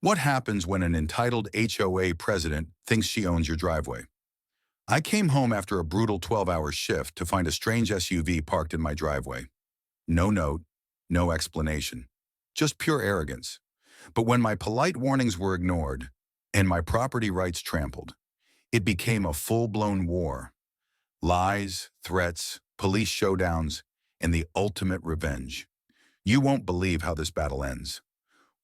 What happens when an entitled HOA president thinks she owns your driveway? I came home after a brutal 12-hour shift to find a strange SUV parked in my driveway. No note, no explanation, just pure arrogance. But when my polite warnings were ignored and my property rights trampled, it became a full-blown war. Lies, threats, police showdowns, and the ultimate revenge. You won't believe how this battle ends.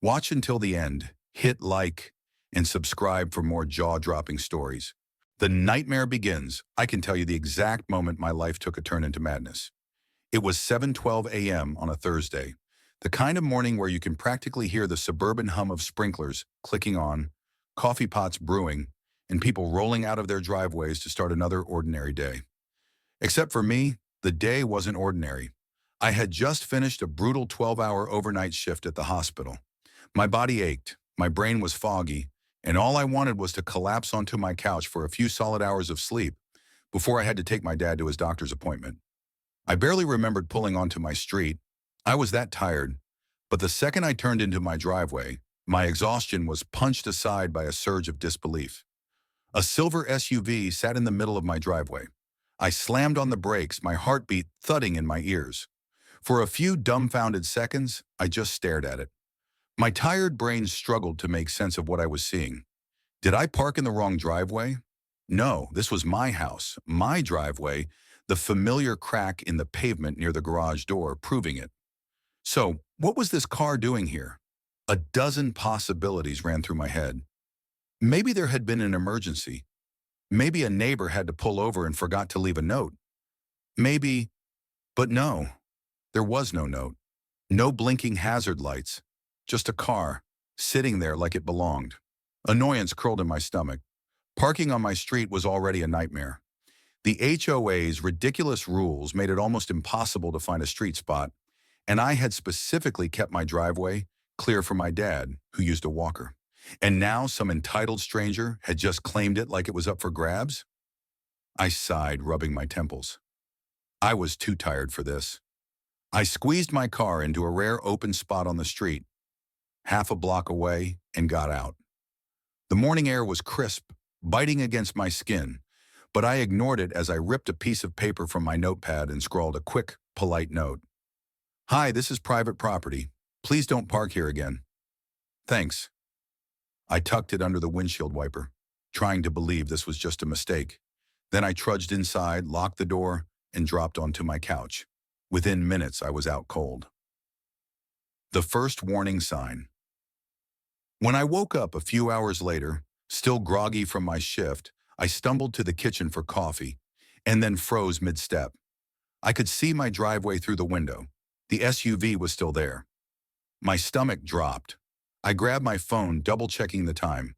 Watch until the end, hit like, and subscribe for more jaw-dropping stories. The nightmare begins. I can tell you the exact moment my life took a turn into madness. It was 7:12 a.m. on a Thursday, the kind of morning where you can practically hear the suburban hum of sprinklers clicking on, coffee pots brewing, and people rolling out of their driveways to start another ordinary day. Except for me, the day wasn't ordinary. I had just finished a brutal 12-hour overnight shift at the hospital. My body ached, my brain was foggy, and all I wanted was to collapse onto my couch for a few solid hours of sleep before I had to take my dad to his doctor's appointment. I barely remembered pulling onto my street. I was that tired, but the second I turned into my driveway, my exhaustion was punched aside by a surge of disbelief. A silver SUV sat in the middle of my driveway. I slammed on the brakes, my heartbeat thudding in my ears. For a few dumbfounded seconds, I just stared at it. My tired brain struggled to make sense of what I was seeing. Did I park in the wrong driveway? No, this was my house, my driveway, the familiar crack in the pavement near the garage door proving it. So, what was this car doing here? A dozen possibilities ran through my head. Maybe there had been an emergency. Maybe a neighbor had to pull over and forgot to leave a note. Maybe, but no, there was no note. No blinking hazard lights. Just a car, sitting there like it belonged. Annoyance curled in my stomach. Parking on my street was already a nightmare. The HOA's ridiculous rules made it almost impossible to find a street spot, and I had specifically kept my driveway clear for my dad, who used a walker. And now some entitled stranger had just claimed it like it was up for grabs? I sighed, rubbing my temples. I was too tired for this. I squeezed my car into a rare open spot on the street, half a block away, and got out. The morning air was crisp, biting against my skin, but I ignored it as I ripped a piece of paper from my notepad and scrawled a quick, polite note. Hi, this is private property. Please don't park here again. Thanks. I tucked it under the windshield wiper, trying to believe this was just a mistake. Then I trudged inside, locked the door, and dropped onto my couch. Within minutes, I was out cold. The first warning sign. When I woke up a few hours later, still groggy from my shift, I stumbled to the kitchen for coffee and then froze mid-step. I could see my driveway through the window. The SUV was still there. My stomach dropped. I grabbed my phone, double-checking the time.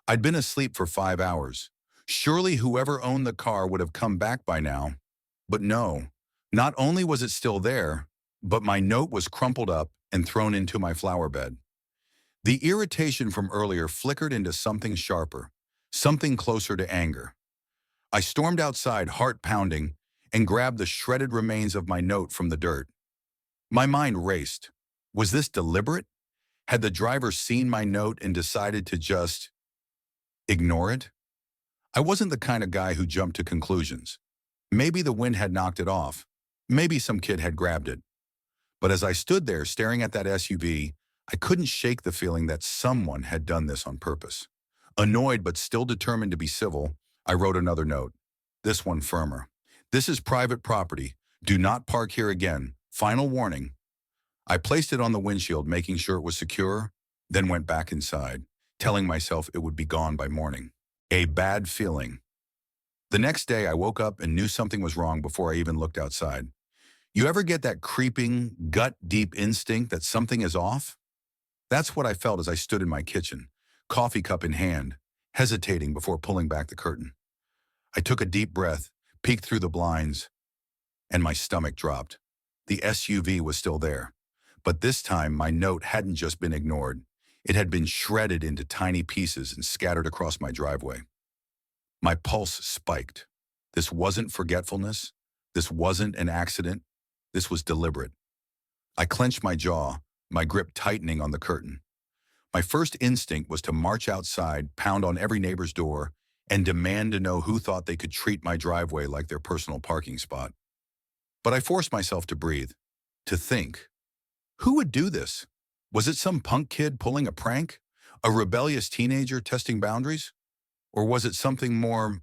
I'd been asleep for 5 hours. Surely whoever owned the car would have come back by now. But no, not only was it still there, but my note was crumpled up and thrown into my flower bed. The irritation from earlier flickered into something sharper, something closer to anger. I stormed outside, heart pounding, and grabbed the shredded remains of my note from the dirt. My mind raced. Was this deliberate? Had the driver seen my note and decided to just ignore it? I wasn't the kind of guy who jumped to conclusions. Maybe the wind had knocked it off. Maybe some kid had grabbed it. But as I stood there staring at that SUV, I couldn't shake the feeling that someone had done this on purpose. Annoyed but still determined to be civil, I wrote another note, this one firmer. This is private property. Do not park here again. Final warning. I placed it on the windshield, making sure it was secure, then went back inside, telling myself it would be gone by morning. A bad feeling. The next day, I woke up and knew something was wrong before I even looked outside. You ever get that creeping, gut-deep instinct that something is off? That's what I felt as I stood in my kitchen, coffee cup in hand, hesitating before pulling back the curtain. I took a deep breath, peeked through the blinds, and my stomach dropped. The SUV was still there, but this time my note hadn't just been ignored. It had been shredded into tiny pieces and scattered across my driveway. My pulse spiked. This wasn't forgetfulness. This wasn't an accident. This was deliberate. I clenched my jaw, my grip tightening on the curtain. My first instinct was to march outside, pound on every neighbor's door, and demand to know who thought they could treat my driveway like their personal parking spot. But I forced myself to breathe, to think. Who would do this? Was it some punk kid pulling a prank? A rebellious teenager testing boundaries? Or was it something more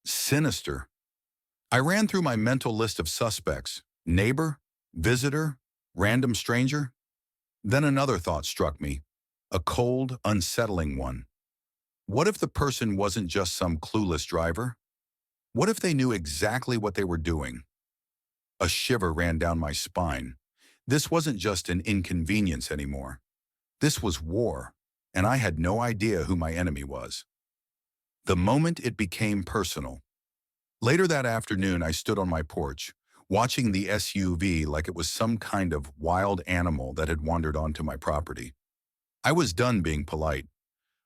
sinister? I ran through my mental list of suspects: neighbor, visitor, random stranger. Then another thought struck me, a cold, unsettling one. What if the person wasn't just some clueless driver? What if they knew exactly what they were doing? A shiver ran down my spine. This wasn't just an inconvenience anymore. This was war, and I had no idea who my enemy was. The moment it became personal. Later that afternoon, I stood on my porch, watching the SUV like it was some kind of wild animal that had wandered onto my property. I was done being polite.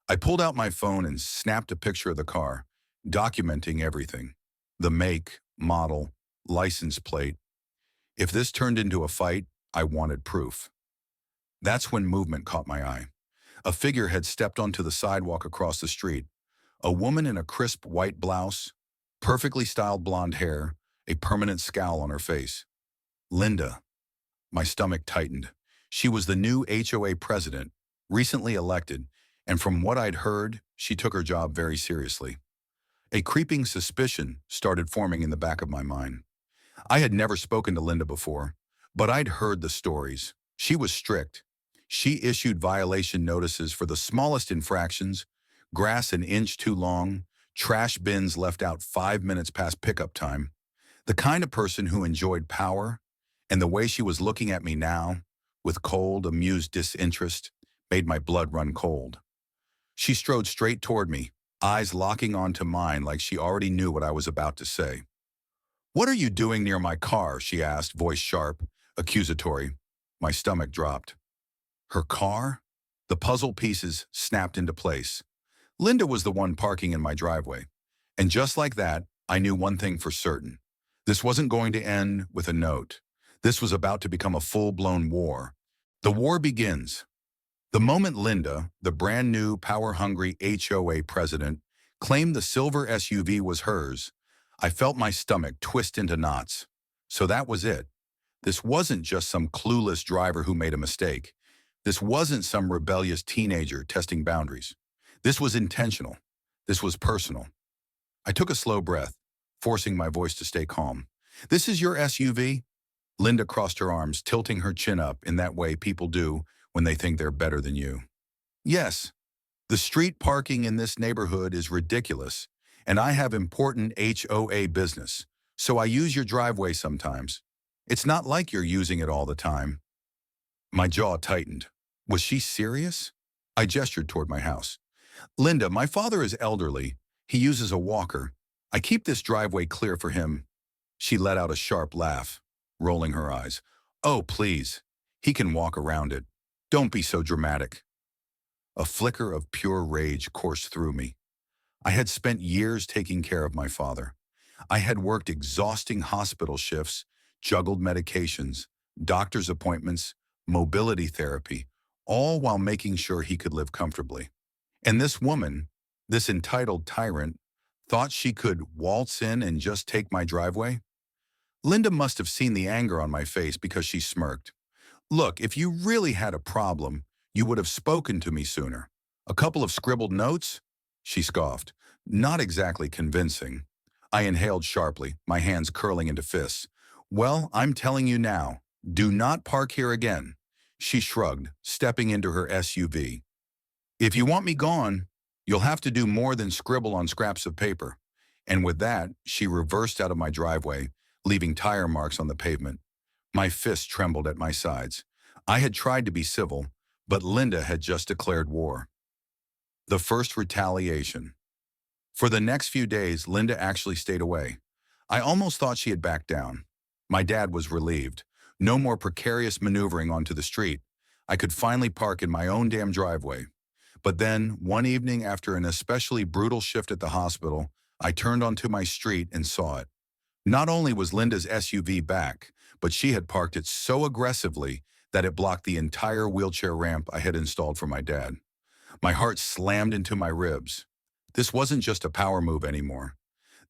I pulled out my phone and snapped a picture of the car, documenting everything: the make, model, license plate. If this turned into a fight, I wanted proof. That's when movement caught my eye. A figure had stepped onto the sidewalk across the street. A woman in a crisp white blouse, perfectly styled blonde hair, a permanent scowl on her face. Linda. My stomach tightened. She was the new HOA president, recently elected, and from what I'd heard, she took her job very seriously. A creeping suspicion started forming in the back of my mind. I had never spoken to Linda before, but I'd heard the stories. She was strict. She issued violation notices for the smallest infractions: grass an inch too long, trash bins left out 5 minutes past pickup time. The kind of person who enjoyed power, and the way she was looking at me now, with cold, amused disinterest, made my blood run cold. She strode straight toward me, eyes locking onto mine like she already knew what I was about to say. "What are you doing near my car?" she asked, voice sharp, accusatory. My stomach dropped. Her car? The puzzle pieces snapped into place. Linda was the one parking in my driveway. And just like that, I knew one thing for certain. This wasn't going to end with a note. This was about to become a full-blown war. The war begins. The moment Linda, the brand new, power-hungry HOA president, claimed the silver SUV was hers, I felt my stomach twist into knots. So that was it. This wasn't just some clueless driver who made a mistake. This wasn't some rebellious teenager testing boundaries. This was intentional. This was personal. I took a slow breath, forcing my voice to stay calm. "This is your SUV?" Linda crossed her arms, tilting her chin up in that way people do when they think they're better than you. "Yes, the street parking in this neighborhood is ridiculous, and I have important HOA business, so I use your driveway sometimes. It's not like you're using it all the time." My jaw tightened. Was she serious? I gestured toward my house. "Linda, my father is elderly. He uses a walker. I keep this driveway clear for him." She let out a sharp laugh, rolling her eyes. "Oh, please. He can walk around it. Don't be so dramatic." A flicker of pure rage coursed through me. I had spent years taking care of my father. I had worked exhausting hospital shifts, juggled medications, doctor's appointments, mobility therapy, all while making sure he could live comfortably. And this woman, this entitled tyrant, thought she could waltz in and just take my driveway? Linda must have seen the anger on my face because she smirked. "Look, if you really had a problem, you would have spoken to me sooner. A couple of scribbled notes?" She scoffed. Not exactly convincing. I inhaled sharply, my hands curling into fists. "Well, I'm telling you now, do not park here again." She shrugged, stepping into her SUV. "If you want me gone, you'll have to do more than scribble on scraps of paper." And with that, she reversed out of my driveway, leaving tire marks on the pavement. My fists trembled at my sides. I had tried to be civil, but Linda had just declared war. The first retaliation. For the next few days, Linda actually stayed away. I almost thought she had backed down. My dad was relieved. No more precarious maneuvering onto the street. I could finally park in my own damn driveway. But then, one evening after an especially brutal shift at the hospital, I turned onto my street and saw it. Not only was Linda's SUV back, but she had parked it so aggressively that it blocked the entire wheelchair ramp I had installed for my dad. My heart slammed into my ribs. This wasn't just a power move anymore.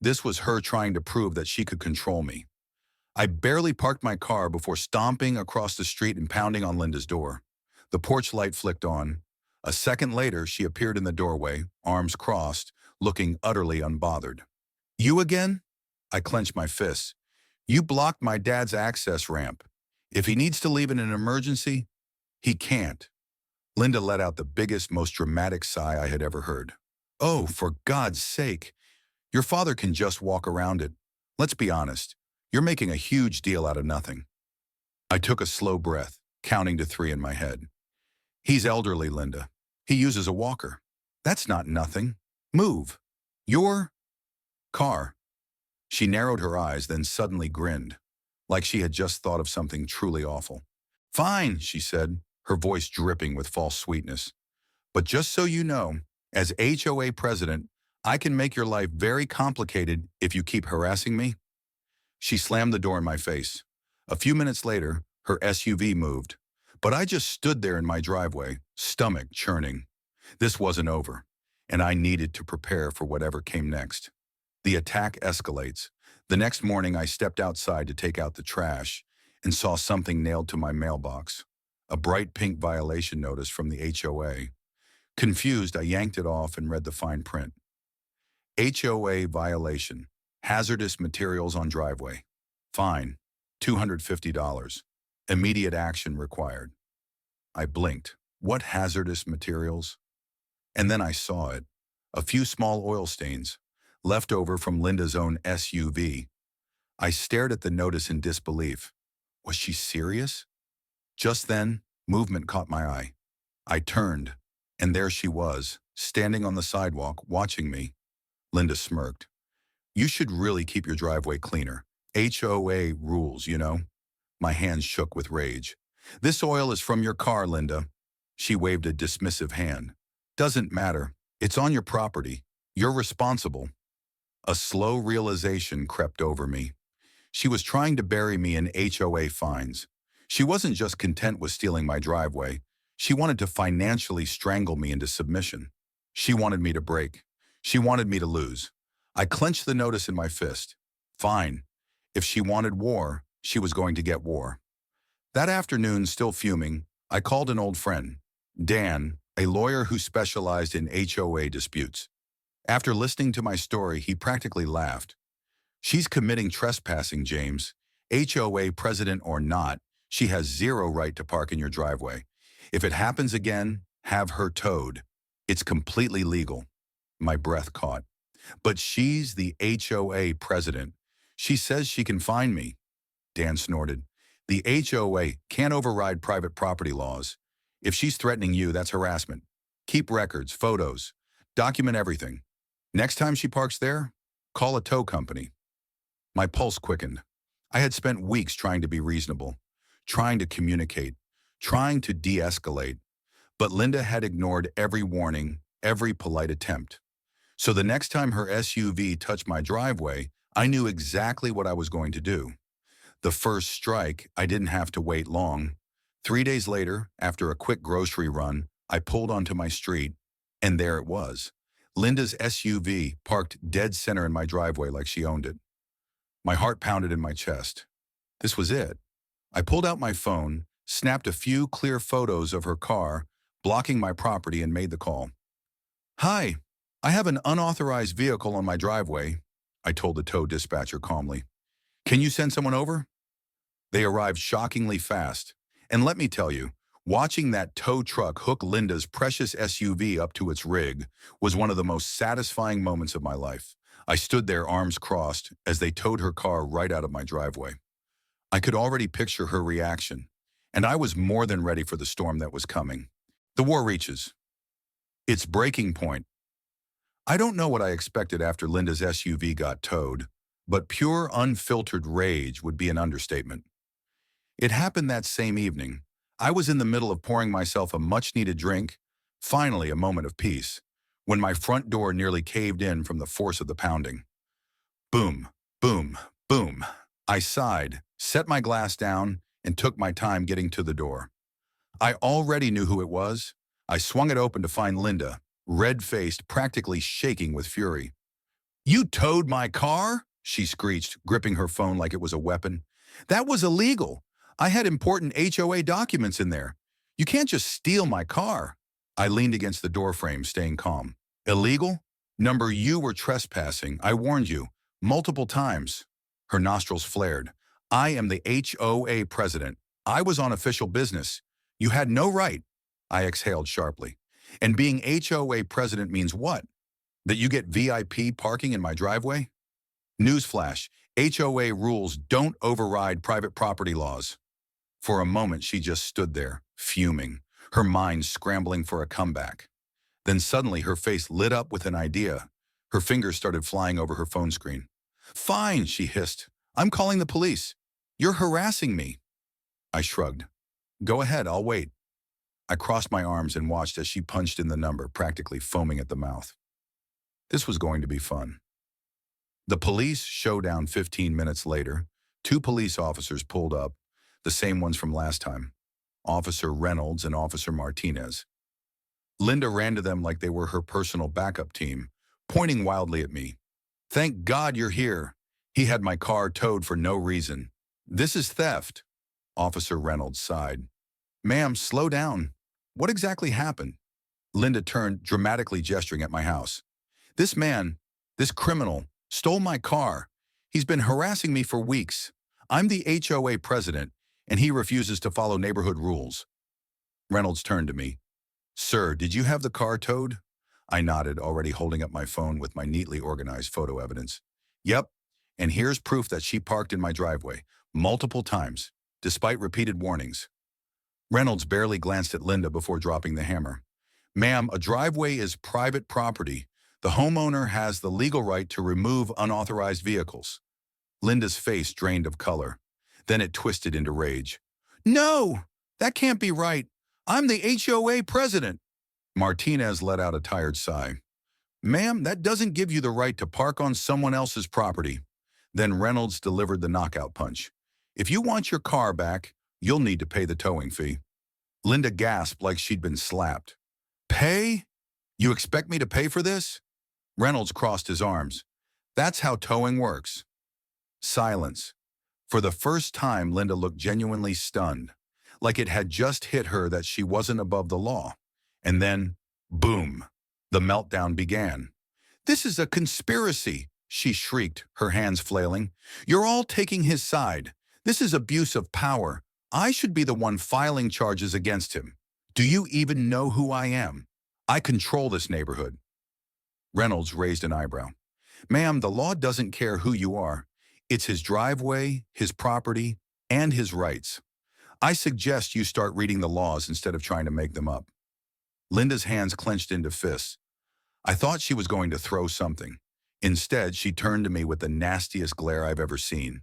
This was her trying to prove that she could control me. I barely parked my car before stomping across the street and pounding on Linda's door. The porch light flicked on. A second later, she appeared in the doorway, arms crossed, looking utterly unbothered. "You again?" I clenched my fists. "You blocked my dad's access ramp. If he needs to leave in an emergency, he can't." Linda let out the biggest, most dramatic sigh I had ever heard. "Oh, for God's sake. Your father can just walk around it. Let's be honest. You're making a huge deal out of nothing." I took a slow breath, counting to 3 in my head. "He's elderly, Linda. He uses a walker. That's not nothing. Move. Your car." She narrowed her eyes, then suddenly grinned, like she had just thought of something truly awful. "Fine," she said, her voice dripping with false sweetness. "But just so you know, as HOA president, I can make your life very complicated if you keep harassing me." She slammed the door in my face. A few minutes later, her SUV moved, but I just stood there in my driveway, stomach churning. This wasn't over, and I needed to prepare for whatever came next. The attack escalates. The next morning, I stepped outside to take out the trash and saw something nailed to my mailbox, a bright pink violation notice from the HOA. Confused, I yanked it off and read the fine print. HOA violation. Hazardous materials on driveway. Fine. $250. Immediate action required. I blinked. What hazardous materials? And then I saw it. A few small oil stains, left over from Linda's own SUV. I stared at the notice in disbelief. Was she serious? Just then, movement caught my eye. I turned, and there she was, standing on the sidewalk, watching me. Linda smirked. "You should really keep your driveway cleaner. HOA rules, you know." My hands shook with rage. "This oil is from your car, Linda." She waved a dismissive hand. "Doesn't matter. It's on your property. You're responsible." A slow realization crept over me. She was trying to bury me in HOA fines. She wasn't just content with stealing my driveway. She wanted to financially strangle me into submission. She wanted me to break. She wanted me to lose. I clenched the notice in my fist. Fine. If she wanted war, she was going to get war. That afternoon, still fuming, I called an old friend, Dan, a lawyer who specialized in HOA disputes. After listening to my story, he practically laughed. "She's committing trespassing, James. HOA president or not, she has zero right to park in your driveway. If it happens again, have her towed. It's completely legal." My breath caught. "But she's the HOA president. She says she can fine me." Dan snorted. "The HOA can't override private property laws. If she's threatening you, that's harassment. Keep records, photos, document everything. Next time she parks there, call a tow company." My pulse quickened. I had spent weeks trying to be reasonable, trying to communicate, trying to de-escalate. But Linda had ignored every warning, every polite attempt. So the next time her SUV touched my driveway, I knew exactly what I was going to do. The first strike, I didn't have to wait long. 3 days later, after a quick grocery run, I pulled onto my street, and there it was. Linda's SUV parked dead center in my driveway like she owned it. My heart pounded in my chest. This was it. I pulled out my phone, snapped a few clear photos of her car, blocking my property, and made the call. "Hi, I have an unauthorized vehicle on my driveway," I told the tow dispatcher calmly. "Can you send someone over?" They arrived shockingly fast. And let me tell you, watching that tow truck hook Linda's precious SUV up to its rig was one of the most satisfying moments of my life. I stood there, arms crossed, as they towed her car right out of my driveway. I could already picture her reaction, and I was more than ready for the storm that was coming. The war reaches its breaking point. I don't know what I expected after Linda's SUV got towed, but pure, unfiltered rage would be an understatement. It happened that same evening. I was in the middle of pouring myself a much-needed drink, finally a moment of peace, when my front door nearly caved in from the force of the pounding. Boom, boom, boom. I sighed, set my glass down, and took my time getting to the door. I already knew who it was. I swung it open to find Linda, red-faced, practically shaking with fury. "You towed my car?" she screeched, gripping her phone like it was a weapon. "That was illegal. I had important HOA documents in there. You can't just steal my car." I leaned against the doorframe, staying calm. "Illegal? Number, you were trespassing. I warned you. Multiple times." Her nostrils flared. "I am the HOA president. I was on official business. You had no right." I exhaled sharply. "And being HOA president means what? That you get VIP parking in my driveway?" Newsflash, HOA rules don't override private property laws. For a moment, she just stood there, fuming, her mind scrambling for a comeback. Then suddenly her face lit up with an idea. Her fingers started flying over her phone screen. "Fine," she hissed. "I'm calling the police. You're harassing me." I shrugged. "Go ahead, I'll wait." I crossed my arms and watched as she punched in the number, practically foaming at the mouth. This was going to be fun. The police showdown 15 minutes later. 2 police officers pulled up, the same ones from last time. Officer Reynolds and Officer Martinez. Linda ran to them like they were her personal backup team, pointing wildly at me. "Thank God you're here. He had my car towed for no reason." "This is theft." Officer Reynolds sighed. "Ma'am, slow down. What exactly happened?" Linda turned, dramatically gesturing at my house. "This man, this criminal, stole my car. He's been harassing me for weeks. I'm the HOA president, and he refuses to follow neighborhood rules." Reynolds turned to me. "Sir, did you have the car towed?" I nodded, already holding up my phone with my neatly organized photo evidence. "Yep, and here's proof that she parked in my driveway, multiple times, despite repeated warnings." Reynolds barely glanced at Linda before dropping the hammer. "Ma'am, a driveway is private property. The homeowner has the legal right to remove unauthorized vehicles." Linda's face drained of color. Then it twisted into rage. "No, that can't be right. I'm the HOA president." Martinez let out a tired sigh. "Ma'am, that doesn't give you the right to park on someone else's property." Then Reynolds delivered the knockout punch. "If you want your car back, you'll need to pay the towing fee." Linda gasped like she'd been slapped. "Pay? You expect me to pay for this?" Reynolds crossed his arms. "That's how towing works." Silence. For the first time, Linda looked genuinely stunned, like it had just hit her that she wasn't above the law. And then, boom, the meltdown began. "This is a conspiracy," she shrieked, her hands flailing. "You're all taking his side. This is abuse of power. I should be the one filing charges against him. Do you even know who I am? I control this neighborhood." Reynolds raised an eyebrow. "Ma'am, the law doesn't care who you are. It's his driveway, his property, and his rights. I suggest you start reading the laws instead of trying to make them up." Linda's hands clenched into fists. I thought she was going to throw something. Instead, she turned to me with the nastiest glare I've ever seen.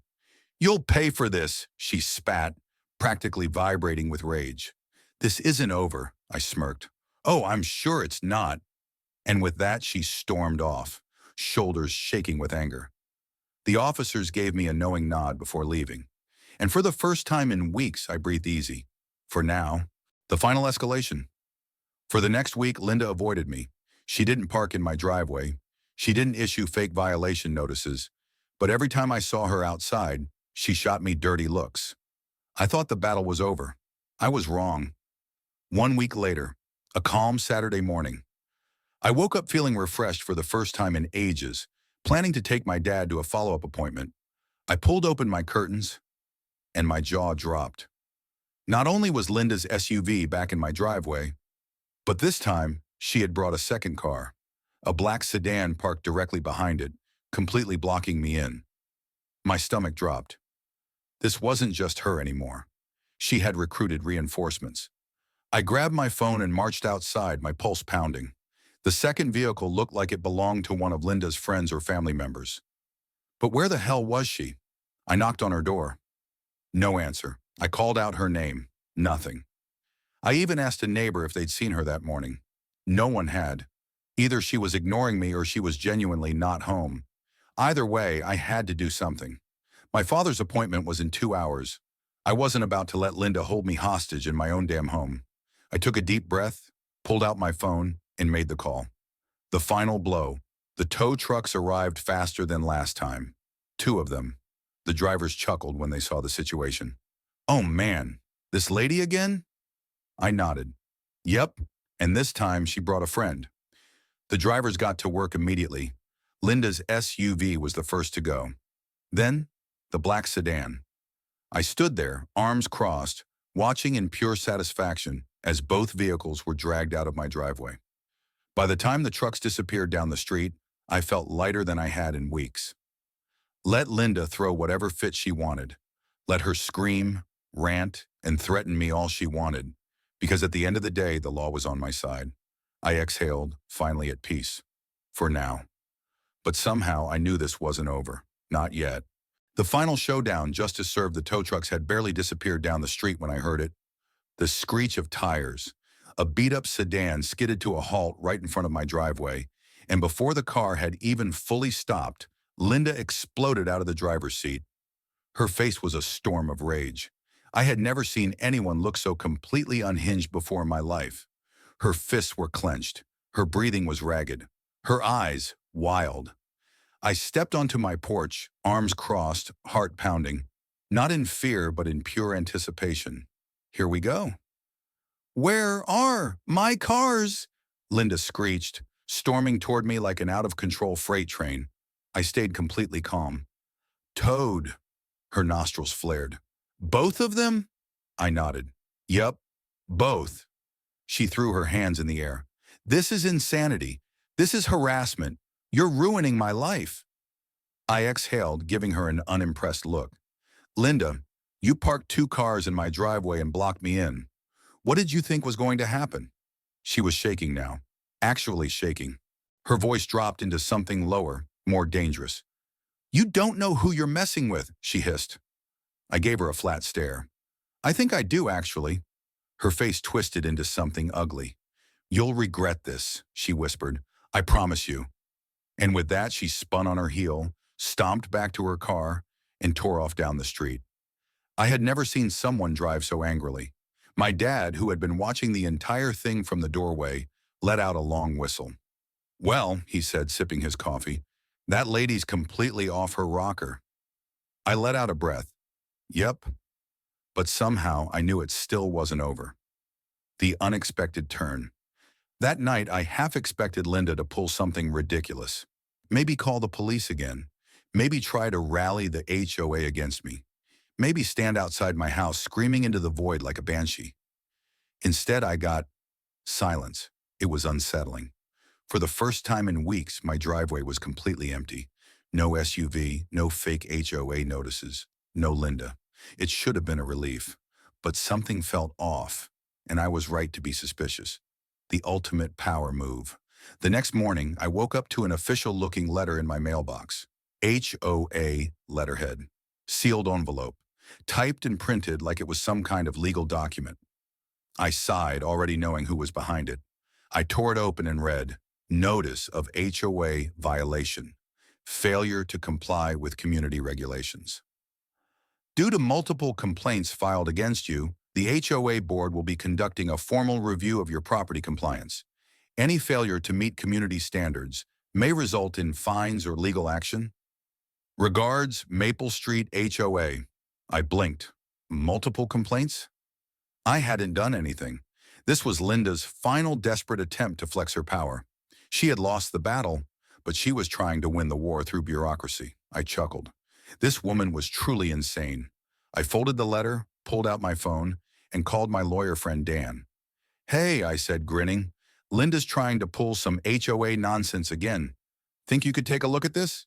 "You'll pay for this," she spat, practically vibrating with rage. "This isn't over," I smirked. "Oh, I'm sure it's not." And with that, she stormed off, shoulders shaking with anger. The officers gave me a knowing nod before leaving. And for the first time in weeks, I breathed easy. For now, the final escalation. For the next week, Linda avoided me. She didn't park in my driveway. She didn't issue fake violation notices. But every time I saw her outside, she shot me dirty looks. I thought the battle was over. I was wrong. 1 week later, a calm Saturday morning. I woke up feeling refreshed for the first time in ages, planning to take my dad to a follow-up appointment. I pulled open my curtains, and my jaw dropped. Not only was Linda's SUV back in my driveway, but this time she had brought a second car, a black sedan parked directly behind it, completely blocking me in. My stomach dropped. This wasn't just her anymore. She had recruited reinforcements. I grabbed my phone and marched outside, my pulse pounding. The second vehicle looked like it belonged to one of Linda's friends or family members. But where the hell was she? I knocked on her door. No answer. I called out her name. Nothing. I even asked a neighbor if they'd seen her that morning. No one had. Either she was ignoring me or she was genuinely not home. Either way, I had to do something. My father's appointment was in 2 hours. I wasn't about to let Linda hold me hostage in my own damn home. I took a deep breath, pulled out my phone, and made the call. The final blow. The tow trucks arrived faster than last time. 2 of them. The drivers chuckled when they saw the situation. "Oh man, this lady again?" I nodded. "Yep, and this time she brought a friend." The drivers got to work immediately. Linda's SUV was the first to go. Then, the black sedan. I stood there, arms crossed, watching in pure satisfaction as both vehicles were dragged out of my driveway. By the time the trucks disappeared down the street, I felt lighter than I had in weeks. Let Linda throw whatever fit she wanted. Let her scream, rant, and threaten me all she wanted, because at the end of the day, the law was on my side. I exhaled, finally at peace. For now. But somehow I knew this wasn't over. Not yet. The final showdown just to serve the tow trucks had barely disappeared down the street when I heard it. The screech of tires. A beat-up sedan skidded to a halt right in front of my driveway, and before the car had even fully stopped, Linda exploded out of the driver's seat. Her face was a storm of rage. I had never seen anyone look so completely unhinged before in my life. Her fists were clenched. Her breathing was ragged. Her eyes, wild. I stepped onto my porch, arms crossed, heart pounding. Not in fear, but in pure anticipation. Here we go. "Where are my cars?" Linda screeched, storming toward me like an out-of-control freight train. I stayed completely calm. "Towed." Her nostrils flared. "Both of them?" I nodded. "Yup, both." She threw her hands in the air. "This is insanity. This is harassment. You're ruining my life." I exhaled, giving her an unimpressed look. "Linda, you parked 2 cars in my driveway and blocked me in. What did you think was going to happen?" She was shaking now, actually shaking. Her voice dropped into something lower, more dangerous. "You don't know who you're messing with," she hissed. I gave her a flat stare. "I think I do, actually." Her face twisted into something ugly. "You'll regret this," she whispered. "I promise you." And with that, she spun on her heel, stomped back to her car, and tore off down the street. I had never seen someone drive so angrily. My dad, who had been watching the entire thing from the doorway, let out a long whistle. "Well," he said, sipping his coffee, "that lady's completely off her rocker." I let out a breath. Yep. But somehow I knew it still wasn't over. The unexpected turn. That night, I half expected Linda to pull something ridiculous. Maybe call the police again. Maybe try to rally the HOA against me. Maybe stand outside my house screaming into the void like a banshee. Instead, I got silence. It was unsettling. For the first time in weeks, my driveway was completely empty. No SUV, no fake HOA notices, no Linda. It should have been a relief. But something felt off, and I was right to be suspicious. The ultimate power move. The next morning, I woke up to an official-looking letter in my mailbox. HOA letterhead. Sealed envelope. Typed and printed like it was some kind of legal document. I sighed, already knowing who was behind it. I tore it open and read, "Notice of HOA violation. Failure to comply with community regulations. Due to multiple complaints filed against you, the HOA board will be conducting a formal review of your property compliance. Any failure to meet community standards may result in fines or legal action. Regards, Maple Street HOA." I blinked. Multiple complaints? I hadn't done anything. This was Linda's final desperate attempt to flex her power. She had lost the battle, but she was trying to win the war through bureaucracy. I chuckled. This woman was truly insane. I folded the letter, pulled out my phone, and called my lawyer friend Dan. "Hey," I said, grinning, "Linda's trying to pull some HOA nonsense again. Think you could take a look at this?"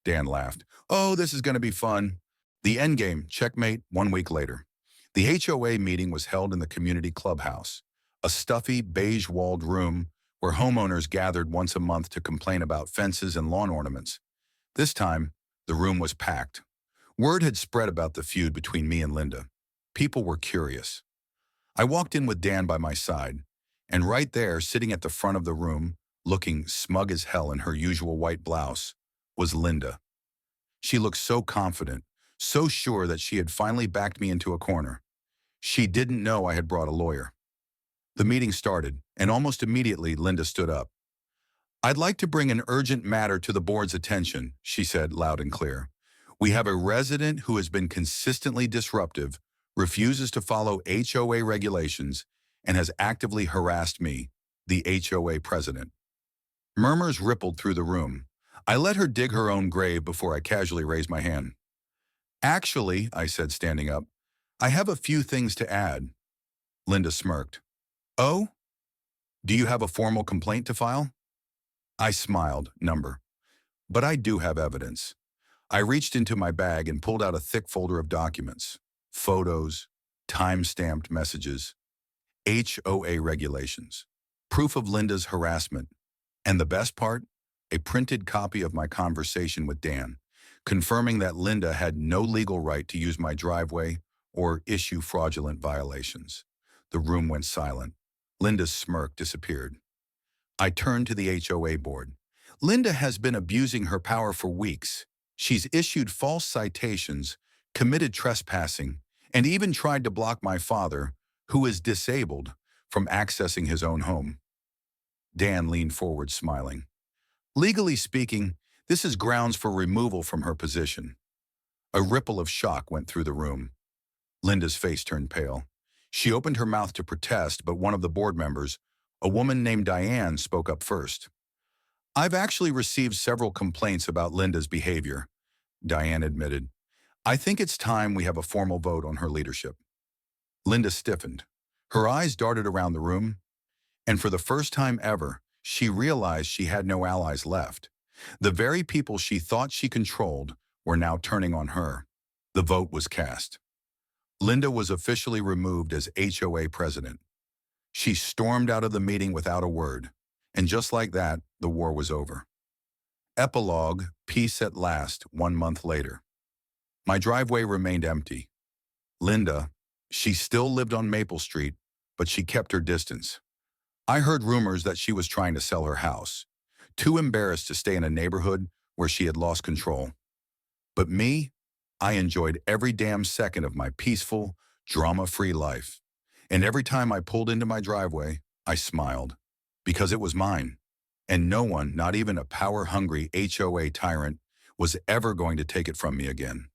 Dan laughed. "Oh, this is going to be fun." The Endgame, Checkmate, 1 week later. The HOA meeting was held in the community clubhouse, a stuffy, beige-walled room where homeowners gathered once a month to complain about fences and lawn ornaments. This time, the room was packed. Word had spread about the feud between me and Linda. People were curious. I walked in with Dan by my side, and right there, sitting at the front of the room, looking smug as hell in her usual white blouse, was Linda. She looked so confident, so sure that she had finally backed me into a corner. She didn't know I had brought a lawyer. The meeting started, and almost immediately Linda stood up. "I'd like to bring an urgent matter to the board's attention," she said loud and clear. "We have a resident who has been consistently disruptive, refuses to follow HOA regulations, and has actively harassed me, the HOA president." Murmurs rippled through the room. I let her dig her own grave before I casually raised my hand. "Actually," I said, standing up, "I have a few things to add." Linda smirked. "Oh? Do you have a formal complaint to file?" I smiled, number. "But I do have evidence." I reached into my bag and pulled out a thick folder of documents. Photos, time-stamped messages, HOA regulations, proof of Linda's harassment, and the best part, a printed copy of my conversation with Dan, confirming that Linda had no legal right to use my driveway or issue fraudulent violations. The room went silent. Linda's smirk disappeared. I turned to the HOA board. "Linda has been abusing her power for weeks. She's issued false citations, committed trespassing, and even tried to block my father, who is disabled, from accessing his own home." Dan leaned forward, smiling. "Legally speaking, this is grounds for removal from her position." A ripple of shock went through the room. Linda's face turned pale. She opened her mouth to protest, but one of the board members, a woman named Diane, spoke up first. "I've actually received several complaints about Linda's behavior," Diane admitted. "I think it's time we have a formal vote on her leadership." Linda stiffened. Her eyes darted around the room, and for the first time ever, she realized she had no allies left. The very people she thought she controlled were now turning on her. The vote was cast. Linda was officially removed as HOA president. She stormed out of the meeting without a word, and just like that, the war was over. Epilogue, peace at last, 1 month later. My driveway remained empty. Linda, she still lived on Maple Street, but she kept her distance. I heard rumors that she was trying to sell her house, too embarrassed to stay in a neighborhood where she had lost control. But me, I enjoyed every damn second of my peaceful, drama-free life. And every time I pulled into my driveway, I smiled, because it was mine. And no one, not even a power-hungry HOA tyrant, was ever going to take it from me again.